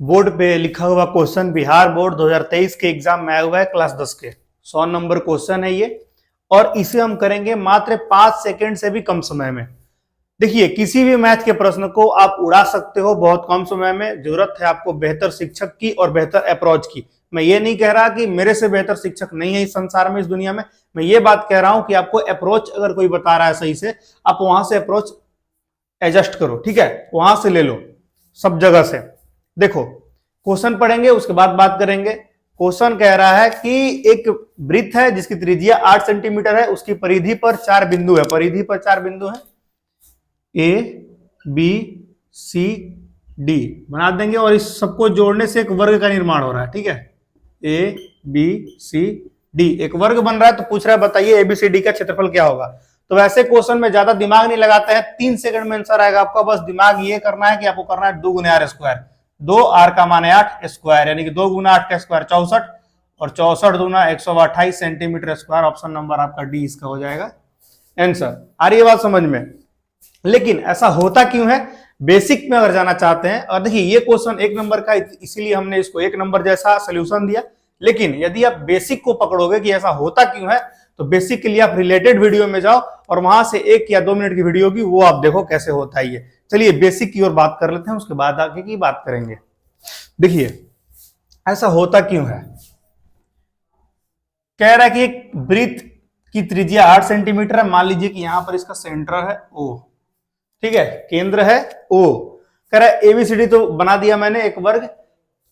Board पे लिखा हुआ क्वेश्चन बिहार बोर्ड 2023 के एग्जाम में आया हुआ है क्लास 10 के 100 नंबर क्वेश्चन है ये। और इसे हम करेंगे मात्र 5 सेकंड से भी कम समय में। देखिए, किसी भी मैथ के प्रश्न को आप उड़ा सकते हो बहुत कम समय में। जरूरत है आपको बेहतर शिक्षक की और बेहतर अप्रोच की। मैं ये नहीं कह रहा कि मेरे से बेहतर शिक्षक नहीं है इस संसार में, इस दुनिया में। मैं ये बात कह रहा हूं कि आपको अप्रोच अगर कोई बता रहा है सही से, आप वहां से अप्रोच एडजस्ट करो, ठीक है, वहां से ले लो सब जगह से। देखो, क्वेश्चन पढ़ेंगे उसके बाद बात करेंगे। क्वेश्चन कह रहा है कि एक वृत्त है जिसकी त्रिज्या 8 सेंटीमीटर है, उसकी परिधि पर 4 बिंदु है। परिधि पर 4 बिंदु है, ए बी सी डी बना देंगे और इस सबको जोड़ने से एक वर्ग का निर्माण हो रहा है, ठीक है। ए बी सी डी एक वर्ग बन रहा है। तो पूछ रहा है बताइए एबीसीडी का क्षेत्रफल क्या होगा। तो वैसे क्वेश्चन में ज्यादा दिमाग नहीं लगाते हैं, 3 सेकंड में आंसर आएगा आपका। बस दिमाग ये करना है कि आपको करना है 2 गुना आर स्क्वायर। 2 आर का मान है 8 स्क्वायर, यानी कि 2 गुना 8 का स्क्वायर 64 और 64 दूना 128 सेंटीमीटर स्क्वायर। ऑप्शन नंबर आपका डी इसका हो जाएगा आंसर। आ रही है बात समझ में। लेकिन ऐसा होता क्यों है, बेसिक में अगर जाना चाहते हैं। और देखिए, ये क्वेश्चन 1 नंबर का, इसीलिए हमने इसको 1 नंबर जैसा सोल्यूशन दिया। लेकिन यदि आप बेसिक को पकड़ोगे कि ऐसा होता क्यों है, तो बेसिक के लिए आप रिलेटेड वीडियो में जाओ और वहां से 1 या 2 मिनट की वीडियो होगी, वो आप देखो कैसे होता है ये। चलिए बेसिक की ओर बात कर लेते हैं, उसके बाद आगे की बात करेंगे। देखिए, ऐसा होता क्यों है। कह रहा है कि एक वृत्त की त्रिज्या 8 सेंटीमीटर है। मान लीजिए कि यहां पर इसका सेंटर है O, ठीक है, केंद्र है O। कह रहा है एबीसीडी तो बना दिया मैंने एक वर्ग।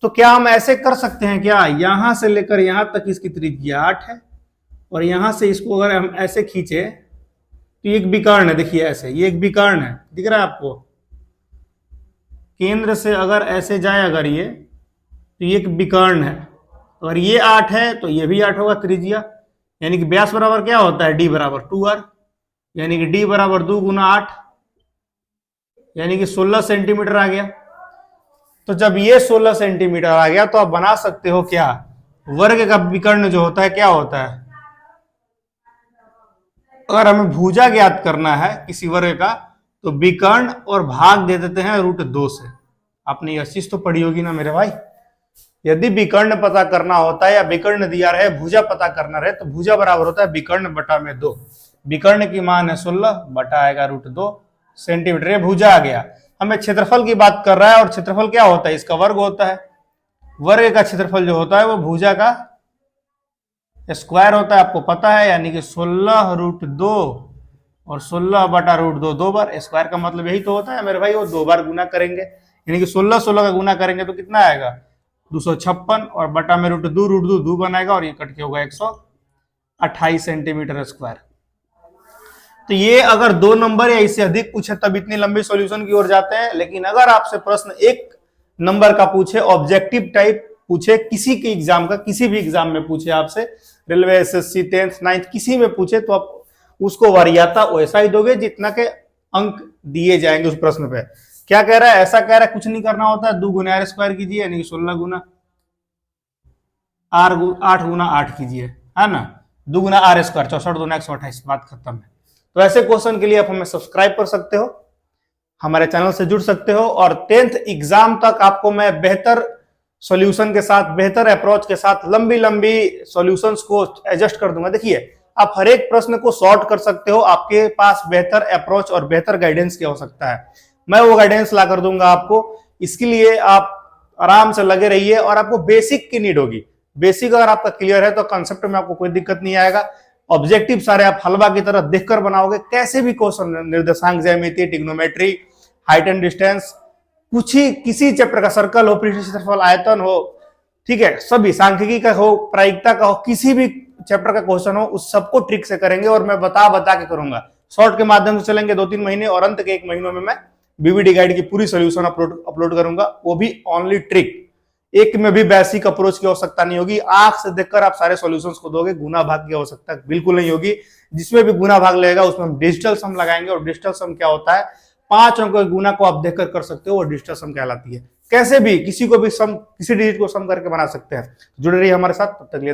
तो क्या हम ऐसे कर सकते हैं क्या, यहां से लेकर यहां तक इसकी त्रिज्या 8 है और यहां से इसको अगर हम ऐसे खींचे तो एक विकर्ण है। देखिए ऐसे, ये एक विकर्ण है, दिख रहा है आपको। केंद्र से अगर ऐसे जाए अगर ये, तो ये एक विकर्ण है। अगर ये 8 है तो ये भी 8 होगा त्रिज्या। यानी कि व्यास बराबर क्या होता है, डी बराबर 2r, यानी कि डी बराबर 2 गुना 8, यानी कि 16 सेंटीमीटर आ गया। तो जब ये 16 सेंटीमीटर आ गया तो आप बना सकते हो क्या, वर्ग का विकर्ण जो होता है क्या होता है। अगर हमें भुजा ज्ञात करना है किसी वर्ग का, तो विकर्ण और भाग दे देते हैं √2 से। आपने यह चीज तो पढ़ी होगी ना मेरे भाई। यदि विकर्ण पता करना होता है या विकर्ण दिया रहे, भुजा पता करना रहे, तो भुजा बराबर होता है विकर्ण बटा में 2। विकर्ण की मान है 16 बटा आएगा √2 सेंटीमीटर। ये भुजा आ गया। हमें क्षेत्रफल की बात कर रहा है और क्षेत्रफल क्या होता है, इसका वर्ग होता है। वर्ग का क्षेत्रफल जो होता है वो भुजा का स्क्वायर होता है, आपको पता है। यानी कि 16√2 और 16 बटा √2 2 बार। स्क्वायर का मतलब यही तो होता है मेरे भाई, वो 2 बार गुना करेंगे। यानी कि 16 का गुना करेंगे तो कितना आएगा, 256 और बटा में √2 2 बनाएगा और ये कट के होगा 128 सेंटीमीटर स्क्वायर। तो ये अगर 2 नंबर या इससे अधिक पूछे तब इतनी लंबी सॉल्यूशन की ओर जाते हैं। लेकिन अगर आपसे प्रश्न 1 नंबर का पूछे, ऑब्जेक्टिव टाइप पूछे, किसी के एग्जाम का, किसी भी एग्जाम में पूछे आपसे, रेलवे, एसएससी, 10th 9th किसी में पूछे, तो आप उसको वरीयता वैसा ही दोगे जितना के अंक दिए जाएंगे उस प्रश्न पे। क्या कह रहा है, ऐसा कह रहा है कुछ नहीं करना होता है, 2 गुना आर स्क्वायर कीजिए, यानी कि 16 गुना आर 8 गुना 8 कीजिए, है ना, 2 गुना आर स्क्वायर 64 दूना 128, बात खत्म है। तो ऐसे क्वेश्चन के लिए आप हमें सब्सक्राइब कर सकते हो, हमारे चैनल से जुड़ सकते हो। और 10th एग्जाम तक आपको मैं बेहतर सॉल्यूशन के साथ, बेहतर अप्रोच के साथ लंबी लंबी सॉल्यूशंस को एडजस्ट कर दूंगा। देखिए, आप हर एक प्रश्न को सॉर्ट कर सकते हो, आपके पास बेहतर अप्रोच और बेहतर गाइडेंस की आवश्यकता है, मैं वो गाइडेंस ला कर दूंगा आपको। इसके लिए आप आराम से लगे रहिए और आपको बेसिक की नीड होगी। बेसिक अगर आपका क्लियर है तो कंसेप्ट में आपको कोई दिक्कत नहीं आएगा। ऑब्जेक्टिव सारे आप हलवा की तरह देखकर बनाओगे। कैसे भी क्वेश्चन, निर्देशांक, ज्यामिति, ट्रिग्नोमेट्री, हाइट एंड डिस्टेंस, कुछ ही किसी चैप्टर का, सर्कल हो, पृष्ठ क्षेत्रफल, आयतन हो, ठीक है, सभी, सांख्यिकी का हो, प्रायिकता का हो, किसी भी चैप्टर का क्वेश्चन हो, उस सबको ट्रिक से करेंगे और मैं बता के करूंगा। शॉर्ट के माध्यम से चलेंगे 2-3 महीने और अंत के 1 महीनों में मैं बीवीडी गाइड की पूरी सोल्यूशन अपलोड करूंगा, वो भी ओनली ट्रिक। एक में भी बेसिक अप्रोच की आवश्यकता नहीं होगी। आंख से देखकर आप सारे सॉल्यूशंस को दोगे, गुना भाग की आवश्यकता बिल्कुल नहीं होगी। जिसमें भी गुना भाग लगेगा उसमें हम डिजिटल सम लगाएंगे। और डिजिटल सम क्या होता है, 5 अंकों के गुना को आप देखकर कर सकते हो, वो डिजिटल सम कहलाती है। कैसे भी किसी को भी सम, किसी डिजिट को सम करके बना सकते हैं। जुड़े रहिए हमारे साथ, तब तक के लिए